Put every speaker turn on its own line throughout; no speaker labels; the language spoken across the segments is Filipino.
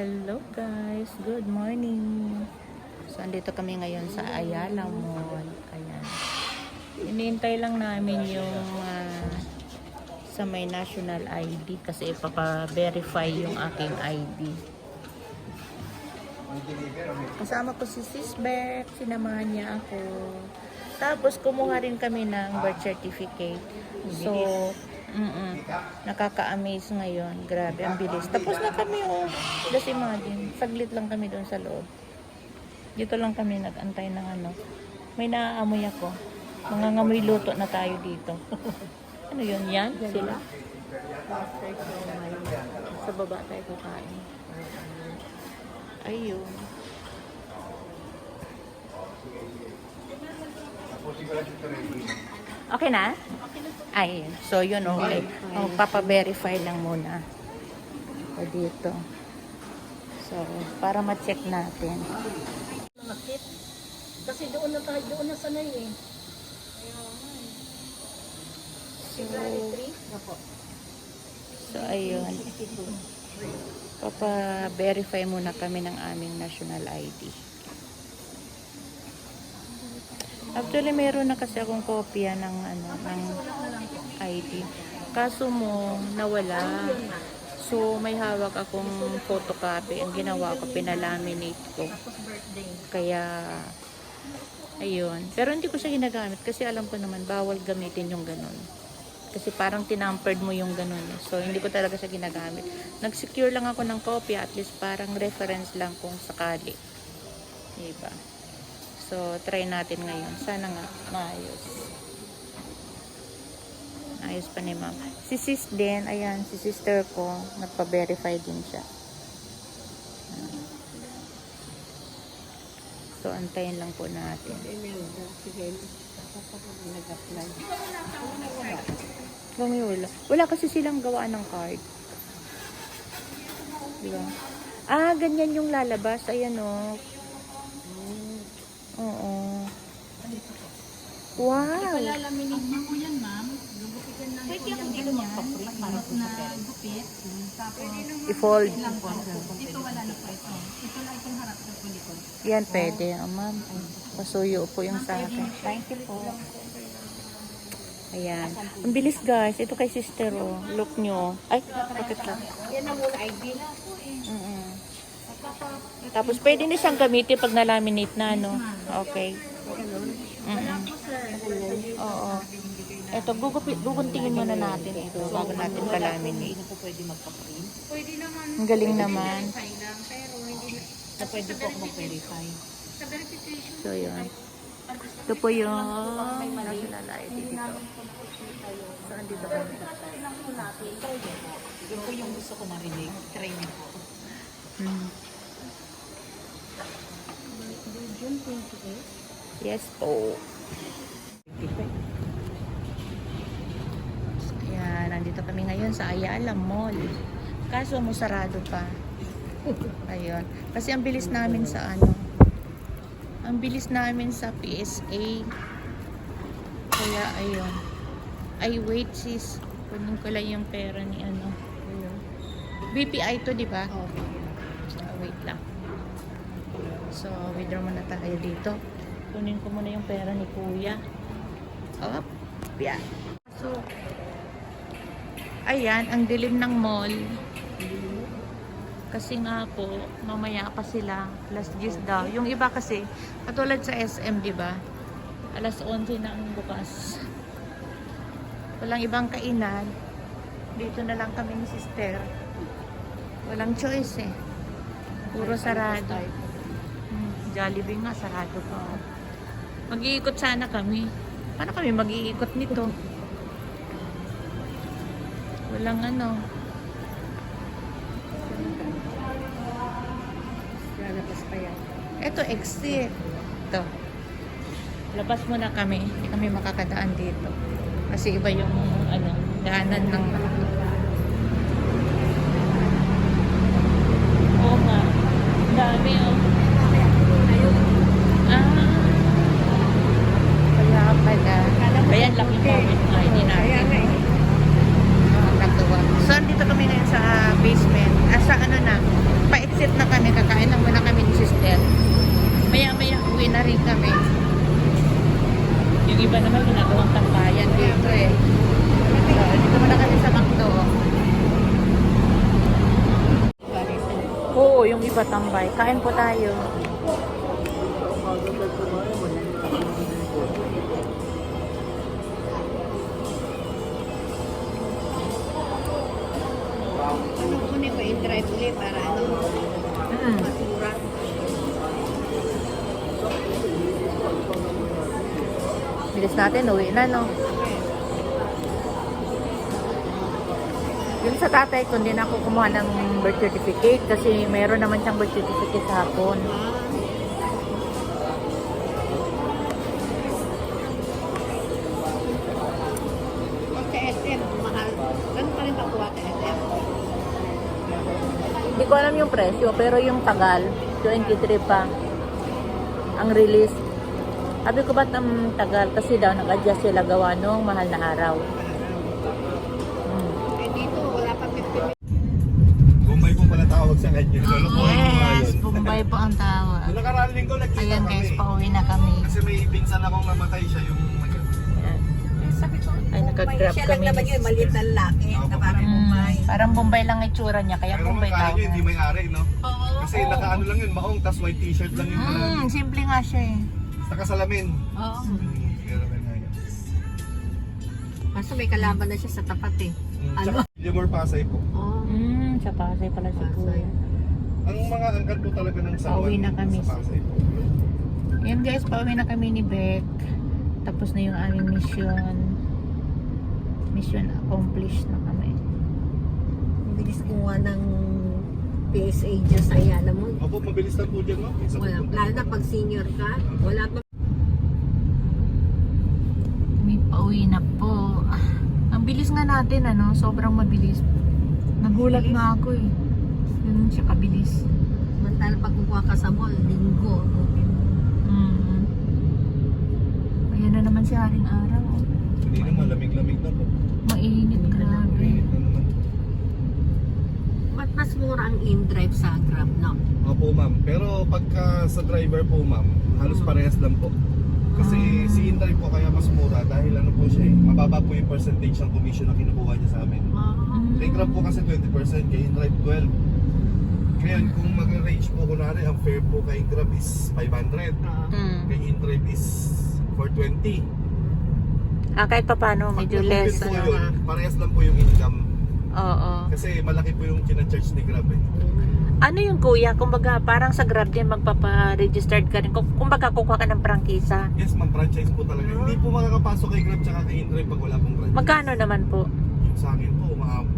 Hello guys, good morning. So andito kami ngayon sa Ayala Mall. Ayan. Inihintay lang namin yung sa may national ID kasi ipapa-verify yung aking ID. Kasama ko si Sis Beth, sinamahan niya ako. Tapos kumuha rin kami ng birth certificate. So, nakaka-amaze ngayon. Grabe, ang bilis. Tapos na kami, oh. Just imagine, saglit lang kami doon sa loob. Dito lang kami nag-antay ng ano. May naaamoy ako. Mangangamoy luto na tayo dito. Ano yun? Yan? Sila? Sa baba tayo kakain. Ayun. Okay na? Ay, so yun, okay. Papa-verify lang muna. O dito. So, para ma-check natin.
Kasi doon na tayo, doon na sanay eh.
So, ayun. Papa-verify muna kami ng aming national ID. Actually, meron na kasi akong kopya ng ng ID. Kaso mo nawala. So may hawak akong photocopy. Ang ginawa ko, pinalaminate ko. Kaya ayun. Pero hindi ko siya ginagamit kasi alam ko naman bawal gamitin yung ganun. Kasi parang tinampered mo yung ganun. So hindi ko talaga siya ginagamit. Nag-secure lang ako ng kopya, at least parang reference lang kung sakali. Diba? So, try natin ngayon. Sana nga, maayos. Ayos pa ni ma'am. Si sis din, ayan, si sister ko, nagpa-verify din siya. So, antayin lang po natin. Wala kasi silang gawa ng card. Diba? Ah, ganyan yung lalabas. Ayan o. Oo. Wow.
Palalaminig mo yan, ma'am. Gugupitan lang po yung ganyan. Parang na gupit. Tapos,
I-fold.
ito wala na po ito. Ito lang itong harap sa likod.
Yan, pwede. Ma'am. Pasuyo po yung sa akin. Thank you po. Ayan. Ang bilis guys. Ito kay sister oh. Look nyo. Ay, bakit lang?
Yan ang muna ID na po eh.
Tapos pwede na siyang gamitin pag na-laminate na, no? Okay. Oo. Ito, guguntingin muna natin ito bago natin pa-laminate.
Pwede naman.
Ang galing naman.
Pero hindi na.
Pwede po ako mag-verify.
Sa verification.
So, yun. Ito po yung national ID dito. So, andito kami.
Yun po yung gusto ko marinig. Try niyo po.
June 28.
Yes po. Ayan, nandito kami ngayon sa Ayala Mall. Kaso mo sarado pa. Ayun. Kasi ang bilis namin sa ang bilis namin sa PSA. Kaya ayun. Ay wait sis. Kunin ko lang yung pera ni BPI to, di ba? Wait lang. So, withdraw muna tayo dito. Kunin ko muna yung pera ni kuya. Up. Yeah. So, ayan, ang dilim ng mall. Kasi nga po, mamaya pa sila. Alas 10 daw. Yung iba kasi, katulad sa SM, di ba? Alas 11 na ang bukas. Walang ibang kainan. Dito na lang kami ni sister. Walang choice eh. Puro sarado. Jollibee nga, sarado pa. Mag-iikot sana kami. Paano kami mag-iikot nito? Walang
Lalabas pa yan.
Ito, exit. Ito. Labas muna kami. Hindi kami makakadaan dito. Kasi iba yung, daanan ng... Oo nga. Dami, oh. Kaya pala. Ayan, laki moment na. Hindi natin. Nakakatuwa. So, dito kami ngayon sa basement. Asa ano na, pa-exit na kami, kakain na muna kami ni sister. Maya-maya uwi na rin kami. Yung iba naman ginagawang tambayan dito eh. So, dito muna kami sa McDo. Oo, yung iba tambay. Kain po tayo.
Anong kunin ko in drive ulit para ano, masura.
Bilis natin, uwi na, no? Yung sa tatay ko, hindi na ako kumuha ng birth certificate kasi mayroon naman siyang birth certificate sa hapon.
Pag sa SM, mahal. Ganun pa rin ba kuha sa SM?
Hindi ko alam yung presyo, pero yung tagal, 23 pa ang release. Sabi ko ba't ang tagal? Kasi daw nag-adjust sila gawa nung mahal na araw.
Eh dito, wala pa 50
Bombay po pala tawag sa kanya.
Yes, Bombay po ang tawag.
Noong nakaraang linggo nagkita
Ayan
kami.
guys, pauwi na kami.
Kasi may pinsan akong namatay siya yung
Ayan.
Sabi ko,
Ay, nag-grab
siya
kami.
lang naman yun, maliit na lalaki na parang Bombay.
Parang Bombay lang itsura niya, kaya
Pero
Bombay
kaya
tawag.
niya, hindi may ari, no?
Oo.
Kasi nakaano lang yun, maong, tas white t-shirt lang yun.
Simple nga siya eh.
Saka salamin.
Oo.
Pero may nga yun.
Kaso may kalaban na siya sa tapat eh.
Tsaka Gilmore Pasay po.
Oo.
Sa Pasay pala si
Pasay.
Kuya.
Ang mga angkat po talaga ng sawan
Pauwi na kami.
sa Pasay po.
Ayan guys, pauwi na kami ni Beck. Tapos na yung aming mission. Mission accomplished na kami.
Bilis kuha ng PSA dyan sa Ayala mo.
Opo, mabilis lang po dyan, no? Minsan
Wala,
po.
lalo na pag senior ka, wala pa.
May pauwi na po. Ang bilis nga natin, ano? Sobrang mabilis. Nagulat na ako eh. Ganun siya kabilis.
Mantala pag kukuha ka sa mall, linggo.
Ayan na naman si Haring Araw.
Hindi na, malamig-lamig na po.
Mainit, grabe.
Mainit na naman.
Ba't mas mura ang in-drive sa Grab, no?
Opo, ma'am. Pero pagka sa driver po, ma'am, halos parehas lang po. Kasi si Inday po kaya mas mura dahil ano po siya eh, mababa po yung percentage ng commission na kinukuha niya sa amin. Kay Grab po kasi 20%, kay Inday 12%. Ngayon, kung mag-range po, kunwari, ang fare po kay Grab is 500. Kay Inday is 420.
Kahit pa paano,
Pag
medyo
na-compute
less.
po
Ano.
yun, parehas lang po yung income.
Oo.
Kasi malaki po yung kinacharge ni Grab eh.
Ano yung kuya? Kumbaga, parang sa Grab din magpapa-registered ka rin. Kumbaga, kukuha ka ng prangkisa.
Yes, ma'am, franchise po talaga. Hindi po makakapasok kay Grab tsaka kay Inday pag wala pong franchise.
Magkano naman po?
Yung sa akin po,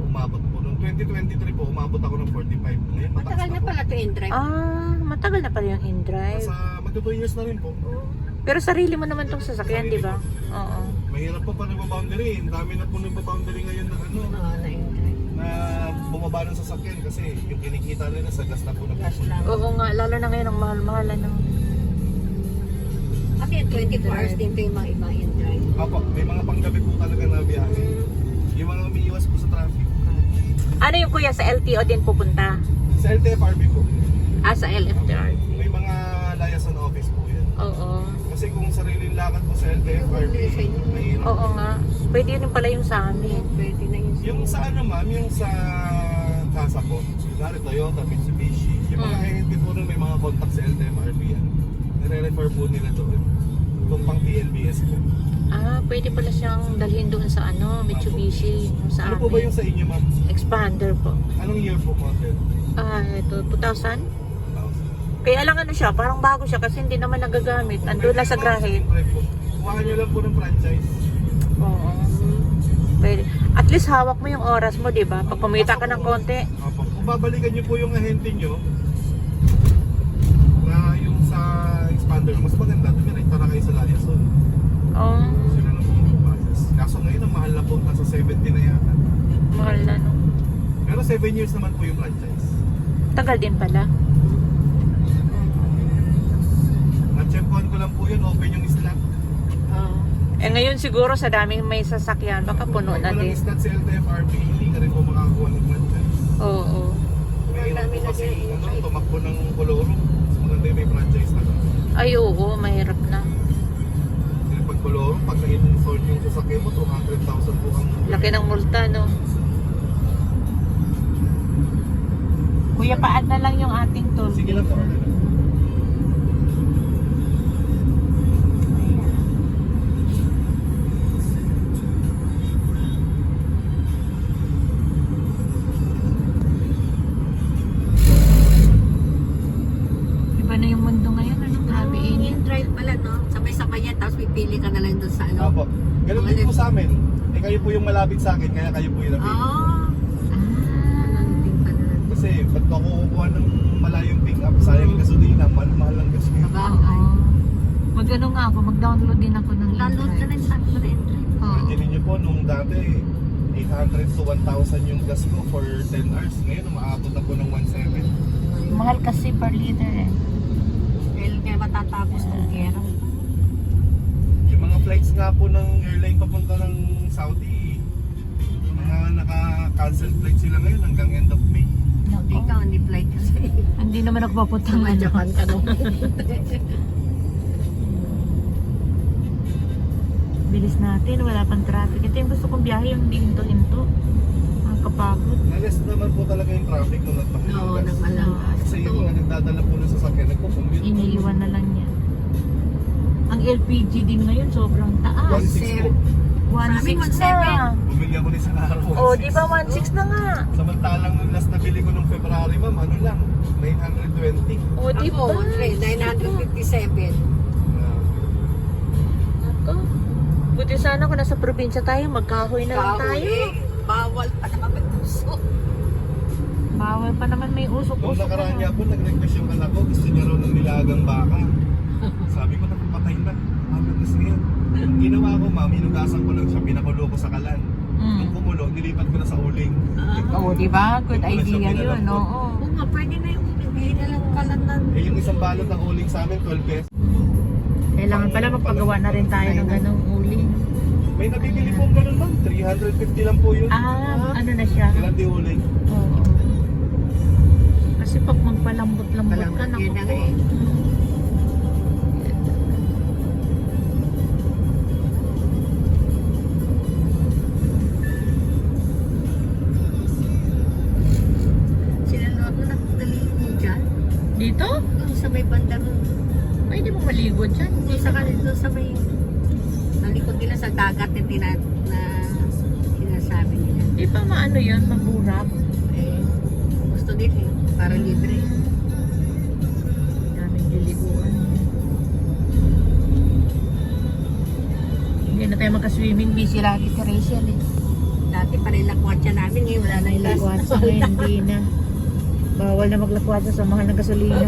umabot po. Noong 2023 po, umabot ako ng 45. Ngayon, mataas
Matagal
na
na
po.
pala ito in-drive.
Matagal na pala yung in-drive.
Sa magto 2 years na rin po.
Pero sarili mo naman tong sasakyan, di ba? Oo.
Mahirap pa nagpa-boundary. Ang dami na po nagpa-boundary ngayon na ano,
Oo, na in-drive.
na bumaba ng sasakyan kasi yung kinikita nila sa gas na po na
Gas lang.
Oo nga, lalo na ngayon ang mahal-mahal ano.
Kasi 24 hours din ito yung mga ibang in-drive.
Opo, may mga panggabi po talaga na biyahe. Yung mga umiiwas po sa traffic.
Ano yung kuya, sa LTO din pupunta?
Sa LTFRB po,
Sa LFTR.
may mga liaison office po yan.
Oo.
Kasi kung sariling lakad po sa LTFRB, mahirap.
Oo nga. Pwede yun pala yung sa amin.
Pwede na yun.
Yung sa ano ma'am, yung sa kasa po, kunwari Toyota, Mitsubishi, yung mga ahente po nun may mga contact sa LTFRB yan. Nire-refer po nila doon. Kung pang TNBS po.
Pwede pala siyang dalhin doon sa ano, Mitsubishi. Yung sa
Ano po ba
amin.
yung sa inyo ma'am?
Expander po.
Anong year po model?
Ito, 2000? Kaya lang ano siya, parang bago siya kasi hindi naman nagagamit. Andun lang sa grahe.
Kuhaan nyo lang po ng franchise.
Oo. Pwede. At least hawak mo yung oras mo, di ba? Pag kumita ka ng konti.
Opo. Kung babalikan nyo po yung ahente nyo, na yung sa expander, mas maganda, dumirekta na kayo sa liaison.
Oo.
Sila na po yung process. Kaso ngayon, ang mahal na po, nasa 70 na yata.
Mahal na, no?
Pero 7 years naman po yung franchise.
Tagal din pala.
Na-checkuhan ko lang po yun, open yung slot.
Ngayon siguro sa daming may sasakyan, baka puno na
Kung
din.
walang slot sa LTFRB, hindi ka rin po makakuha ng franchise.
Oo.
Mahirap po kasi tumakbo ng Coloro. Mas maganda yung may franchise na lang.
Ay, oo, mahirap na.
Kasi pag Coloro, pag na-install yung sasakyan mo, 200,000 po ang...
Laki ng multa, no? Kuya, paad na lang yung ating toll.
Sige lang po. Okay lang.
Iba na yung mundo ngayon, ano? Grabe init.
Drive pala, no? Sabay-sabay yan, tapos pipili ka na lang doon sa ano.
Opo. Ganun din po sa amin. Eh kayo po yung malapit sa akin, kaya kayo po yung napili.
Ah, ganun din pala.
Kasi ba't ako kukuha ng malayong pick up? Sayang yung gasolina, mahal-mahal ang gas ngayon.
Sabagay.
Mag-ano nga ako, mag-download din ako ng
Download ka rin sa akin na drive.
Imagine niyo po, nung dati, 800 to 1,000 yung gas ko for 10 hours. Ngayon, umaabot na po ng 1,700.
Mahal kasi per liter eh.
Kailan kaya matatapos ng gera?
Yung mga flights nga po ng airline papunta ng Saudi, mga naka-cancel flight sila ngayon hanggang end of May.
Ikaw, hindi flight kasi.
Hindi naman ako papunta
Sa Japan ka no?
Bilis natin, wala pang traffic. Ito yung gusto kong biyahe, yung hindi hinto-hinto. Ang kapagod.
Nalas naman po talaga yung traffic nung nagpakil
Oo,
ng gas.
nang alam.
Kasi yung mga nagdadala po ng sasakyan, nagpo-commute.
Iniiwan na lang yan. Ang LPG din ngayon, sobrang taas.
1,600 po.
1.6
1.7.
na.
Bumili ako ng isang araw.
Oh, di ba 1.6 na nga?
Samantalang nung last na bili ko nung February, ma'am, ano lang, 920.
Oh, di ba?
Ako, 957.
Ako. Buti sana kung nasa probinsya tayo, magkahoy na lang tayo.
Bawal pa naman may puso.
Bawal pa naman may
Nung
usok-usok.
nakaraan niya po, nag-request yung anak ko, gusto niya raw ng nilagang baka. Sabi ko, nakapatay na. Ano kasi yan? Ang ginawa ko, ma'am, inugasan ko lang siya, pinakulo ko sa kalan. Nung kumulo, nilipat ko na sa uling.
Oo, di ba? Good
Wala
idea
siyang
yun,
pinalambot.
oo.
Oo nga, pwede na yung bigay na lang pala ng...
Eh, yung isang balot ng uling sa amin, 12 pesos.
Kailangan pala magpagawa na rin tayo ng ganong uling.
May nabibili pong ganun, ma'am. 350 lang po yun.
Ano na siya?
Ilan di uling?
Oo. Kasi pag magpalambot-lambot ka,
Palambot
naku
yun na
po.
nga eh. Sila Lolo nagdaligo dyan.
Dito?
Doon sa may banda nun.
Pwede mo maligo dyan.
Doon sa kanil, doon sa may... Nalikod nila sa dagat na sinasabi nila.
Di pa maano yun, maburap.
Eh, gusto nila eh. Para libre.
Daming liliguan. Hindi na tayo magka-swimming, busy lagi si Rachel eh.
Dati panilakwatsa namin ngayon. Wala na yung
Lakwat sa ngayon, hindi na. Bawal na maglakwat sa mahal ng gasolina.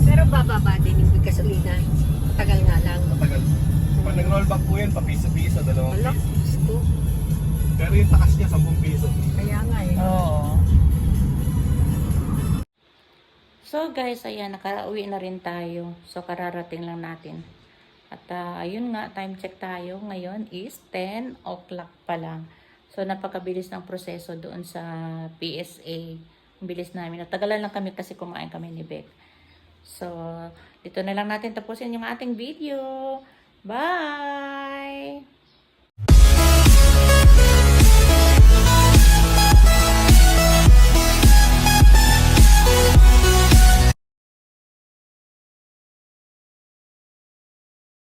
Pero bababa din yung gasolina. Tagal nga lang.
Matagal. Pag nag-roll back po yan, papiso-piso, 2
Wala,
piso.
gusto.
Pero yung takas niya, 10 piso.
Kaya nga eh.
Oo. So guys, ayan, nakauwi na rin tayo. So kararating lang natin. At ayun nga, time check tayo. Ngayon is 10 o'clock pa lang. So napakabilis ng proseso doon sa PSA. Ang bilis namin. Natagalan lang kami kasi kumain kami ni Beck. So dito na lang natin tapusin yung ating video. Bye!